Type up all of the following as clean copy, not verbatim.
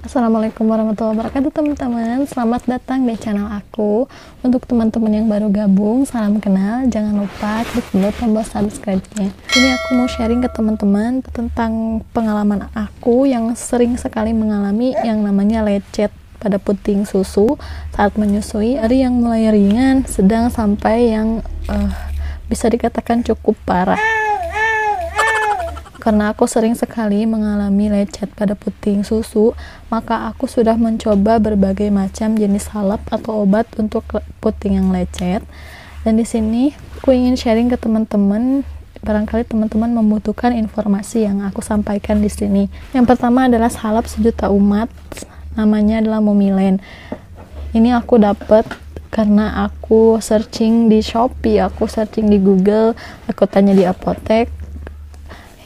Assalamualaikum warahmatullahi wabarakatuh teman-teman. Selamat datang di channel aku. Untuk teman-teman yang baru gabung, salam kenal. Jangan lupa klik dulu tombol subscribe-nya. Ini aku mau sharing ke teman-teman tentang pengalaman aku yang sering sekali mengalami yang namanya lecet pada puting susu saat menyusui, dari yang mulai ringan, sedang, sampai yang bisa dikatakan cukup parah. Karena aku sering sekali mengalami lecet pada puting susu, maka aku sudah mencoba berbagai macam jenis salep atau obat untuk puting yang lecet. Dan di sini aku ingin sharing ke teman-teman, barangkali teman-teman membutuhkan informasi yang aku sampaikan di sini. Yang pertama adalah salep sejuta umat, namanya adalah Momilen. Ini aku dapat karena aku searching di Shopee, aku searching di Google, aku tanya di apotek.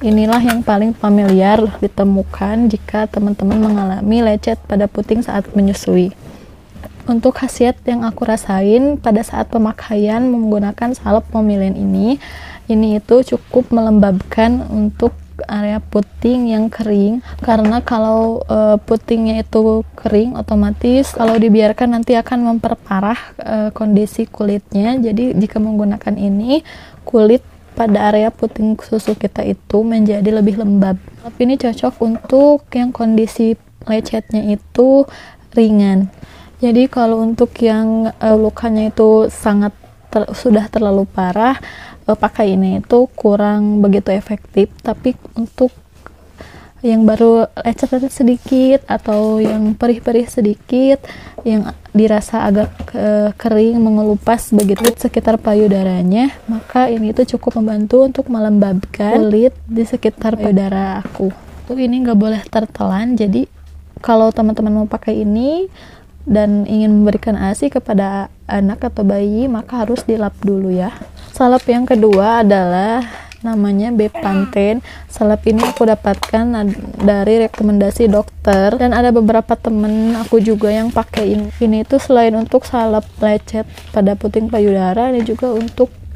Inilah yang paling familiar ditemukan jika teman-teman mengalami lecet pada puting saat menyusui. Untuk khasiat yang aku rasain pada saat pemakaian menggunakan salep Momilen ini itu cukup melembabkan untuk area puting yang kering, karena kalau putingnya itu kering, otomatis kalau dibiarkan nanti akan memperparah kondisi kulitnya. Jadi jika menggunakan ini, kulit pada area puting susu kita itu menjadi lebih lembab. Tapi ini cocok untuk yang kondisi lecetnya itu ringan. Jadi kalau untuk yang lukanya itu sudah terlalu parah, pakai ini itu kurang begitu efektif. Tapi untuk yang baru lecet sedikit atau yang perih-perih sedikit, yang dirasa agak kering, mengelupas begitu sekitar payudaranya, maka ini tuh cukup membantu untuk melembabkan kulit di sekitar payudara aku. Tuh ini nggak boleh tertelan, jadi kalau teman-teman mau pakai ini dan ingin memberikan ASI kepada anak atau bayi, maka harus dilap dulu ya. Salep yang kedua adalah namanya Bepanthen. Salep ini aku dapatkan dari rekomendasi dokter, dan ada beberapa temen aku juga yang pakai ini itu selain untuk salep lecet pada puting payudara, ini juga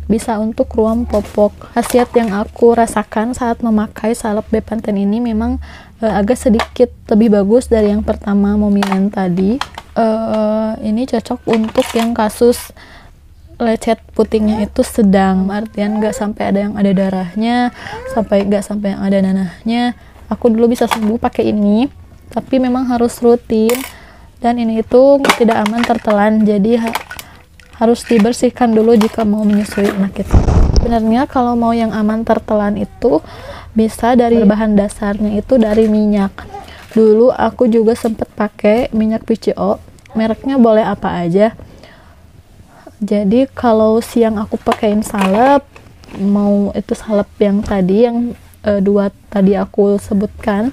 bisa untuk ruam popok. Khasiat yang aku rasakan saat memakai salep Bepanthen ini memang agak sedikit lebih bagus dari yang pertama Momilen tadi. Ini cocok untuk yang kasus lecet putingnya itu sedang, artian nggak sampai ada yang ada darahnya, nggak sampai yang ada nanahnya. Aku dulu bisa sembuh pakai ini, tapi memang harus rutin, dan ini itu tidak aman tertelan, jadi harus dibersihkan dulu jika mau menyusui anak kita. Sebenarnya kalau mau yang aman tertelan itu bisa dari bahan dasarnya itu dari minyak. Dulu aku juga sempat pakai minyak PCO, mereknya boleh apa aja. Jadi kalau siang aku pakaiin salep, mau itu salep yang tadi, yang dua tadi aku sebutkan,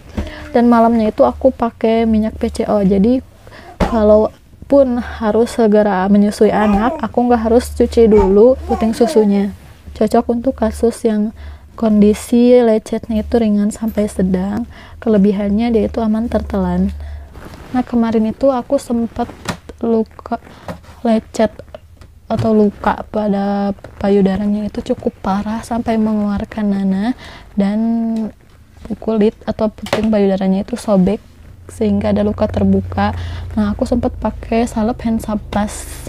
dan malamnya itu aku pakai minyak PCO. Jadi kalaupun harus segera menyusui anak, aku nggak harus cuci dulu puting susunya. Cocok untuk kasus yang kondisi lecetnya itu ringan sampai sedang, kelebihannya dia itu aman tertelan. Nah, kemarin itu aku sempat lecet atau luka pada payudaranya itu cukup parah sampai mengeluarkan nanah, dan kulit atau puting payudaranya itu sobek sehingga ada luka terbuka. Nah, aku sempat pakai salep Hansaplast,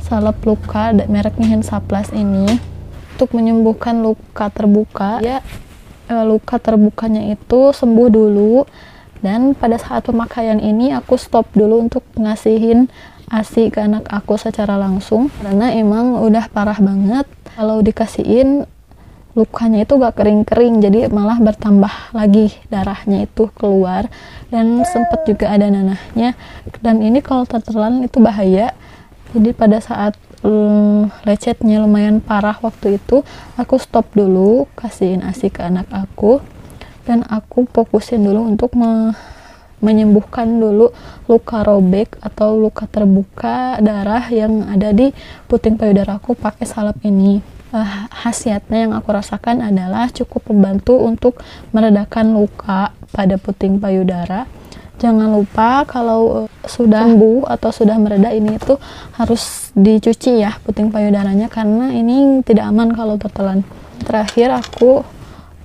salep luka mereknya Hansaplast ini untuk menyembuhkan luka terbuka. Ya, luka terbukanya itu sembuh dulu, dan pada saat pemakaian ini aku stop dulu untuk ngasihin ASI ke anak aku secara langsung, karena emang udah parah banget. Kalau dikasihin, lukanya itu gak kering-kering, jadi malah bertambah lagi darahnya itu keluar, dan sempat juga ada nanahnya. Dan ini kalau tertelan itu bahaya. Jadi pada saat lecetnya lumayan parah waktu itu, aku stop dulu kasihin ASI ke anak aku, dan aku fokusin dulu untuk menyembuhkan dulu luka robek atau luka terbuka darah yang ada di puting payudara aku pakai salep ini. Khasiatnya yang aku rasakan adalah cukup membantu untuk meredakan luka pada puting payudara. Jangan lupa kalau sudah sembuh atau sudah mereda, ini itu harus dicuci ya puting payudaranya, karena ini tidak aman kalau tertelan. Terakhir aku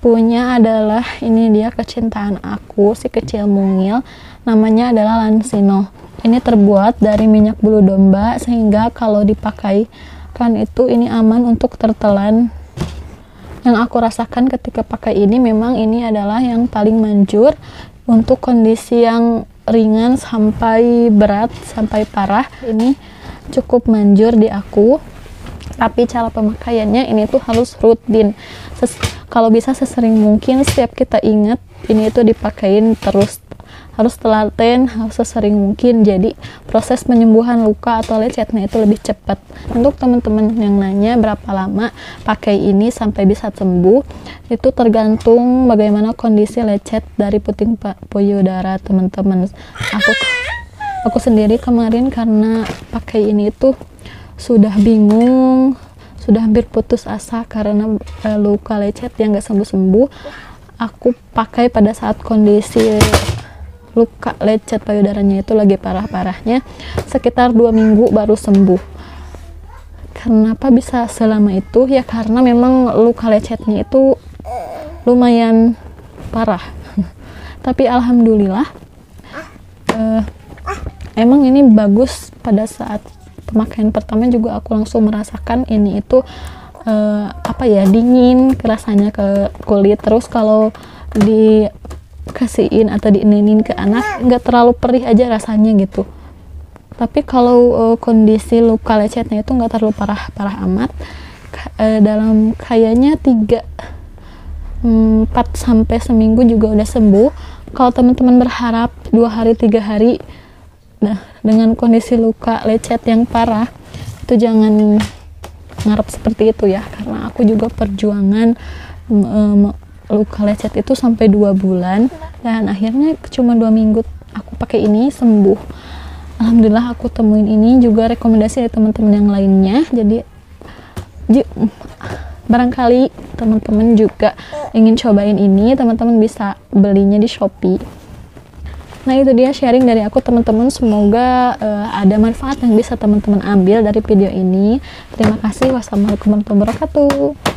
punya adalah ini dia kecintaan aku, si kecil mungil, namanya adalah Lansino. Ini terbuat dari minyak bulu domba sehingga kalau dipakai kan itu ini aman untuk tertelan. Yang aku rasakan ketika pakai ini memang ini adalah yang paling manjur untuk kondisi yang ringan sampai berat sampai parah. Ini cukup manjur di aku. Tapi cara pemakaiannya ini tuh harus rutin. Kalau bisa sesering mungkin setiap kita ingat ini itu dipakein terus. Harus telaten, harus sesering mungkin. Jadi proses penyembuhan luka atau lecetnya itu lebih cepat. Untuk teman-teman yang nanya berapa lama pakai ini sampai bisa sembuh, itu tergantung bagaimana kondisi lecet dari puting payudara teman-teman. Aku sendiri kemarin karena pakai ini itu sudah bingung, sudah hampir putus asa karena luka lecet yang gak sembuh-sembuh. Aku pakai pada saat kondisi luka lecet payudaranya itu lagi parah-parahnya, sekitar 2 minggu baru sembuh. Kenapa bisa selama itu? Ya karena memang luka lecetnya itu lumayan parah. Tapi alhamdulillah emang ini bagus. Pada saat pemakaian pertama juga aku langsung merasakan ini itu dingin rasanya ke kulit. Terus kalau dikasihin atau diininin ke anak nggak terlalu perih aja rasanya gitu. Tapi kalau kondisi luka lecetnya itu nggak terlalu parah amat. Dalam kayaknya 4 sampai seminggu juga udah sembuh. Kalau teman-teman berharap 2 hari 3 hari dengan kondisi luka lecet yang parah, itu jangan ngarep seperti itu ya, karena aku juga perjuangan luka lecet itu sampai 2 bulan dan akhirnya cuma 2 minggu aku pakai ini sembuh. Alhamdulillah aku temuin ini juga rekomendasi dari teman-teman yang lainnya. Jadi barangkali teman-teman juga ingin cobain ini, teman-teman bisa belinya di Shopee. Nah itu dia sharing dari aku teman-teman, semoga ada manfaat yang bisa teman-teman ambil dari video ini. Terima kasih. Wassalamualaikum warahmatullahi wabarakatuh.